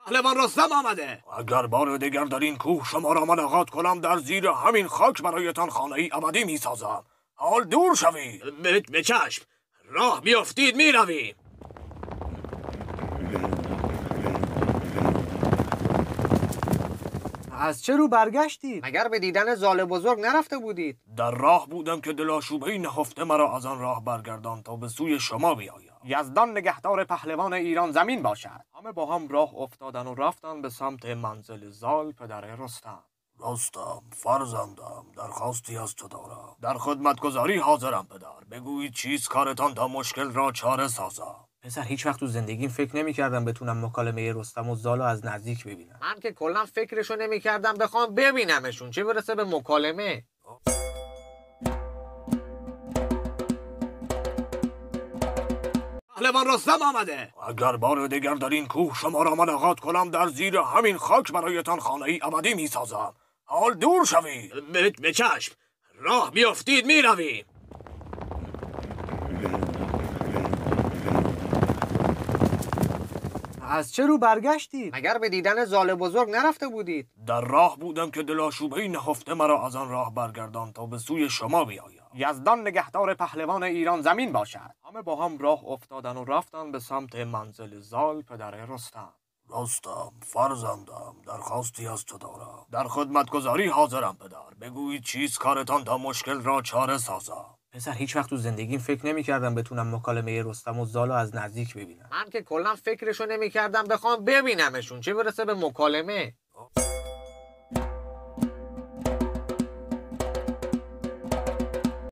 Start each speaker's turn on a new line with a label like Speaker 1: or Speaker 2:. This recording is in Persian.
Speaker 1: پهلوان رستم آمده.
Speaker 2: اگر بار دیگر در این کوه شما را ملاقات کنم، در زیر همین خاک برایتان خانه‌ای ابدی میسازم. حال دور شوید.
Speaker 1: به چشم. راه بیافتید میرویم.
Speaker 3: از چه رو برگشتید؟
Speaker 4: مگر به دیدن زال بزرگ نرفته بودید؟
Speaker 2: در راه بودم که دلاشوبه‌ای نهفته مرا از آن راه برگردان تا به سوی شما بیایم.
Speaker 3: یزدان نگهدار پهلوان ایران زمین باشد. همه با هم راه افتادن و رفتن به سمت منزل زال پدر رستم.
Speaker 2: رستم فرزندم، درخواستی از تو دارم. در خدمتگزاری حاضرم پدر. بگویید چیست کارتان تا مشکل را چاره سازم.
Speaker 3: پسر هیچ وقت تو زندگیم فکر نمی‌کردم بتونم مکالمه رستم و زالو از نزدیک ببینم.
Speaker 4: من که کلا فکرشو نمی‌کردم بخوام ببینمشون، چه برسه به مکالمه.
Speaker 1: پهلوان رستم آمده.
Speaker 2: اگر بار دیگر در این کوه شما را ملاقات کنم، در زیر همین خاک برایتان خانه‌ای ابدی میسازم. حال دور شوید.
Speaker 1: به چشم. راه بیافتید میرویم.
Speaker 3: از چه رو برگشتید؟
Speaker 4: مگر به دیدن زال بزرگ نرفته بودید؟
Speaker 2: در راه بودم که دلاشوبه‌ای نهفته مرا از آن راه برگردان تا به سوی شما بیایم.
Speaker 3: یزدان نگهدار پهلوان ایران زمین باشد. همه با هم راه افتادن و رفتن به سمت منزل زال پدر رستم.
Speaker 2: رستم فرزندم، درخواستی از تو دارم. در خدمتگزاری حاضرم پدر. بگویید چیست کارتان تا مشکل را چاره سازم.
Speaker 3: پسر هیچ وقت تو زندگیم فکر نمی‌کردم بتونم مکالمه رستم و زالو از نزدیک ببینم.
Speaker 4: من که کلا فکرشو نمی‌کردم بخوام ببینمشون، چه برسه به مکالمه.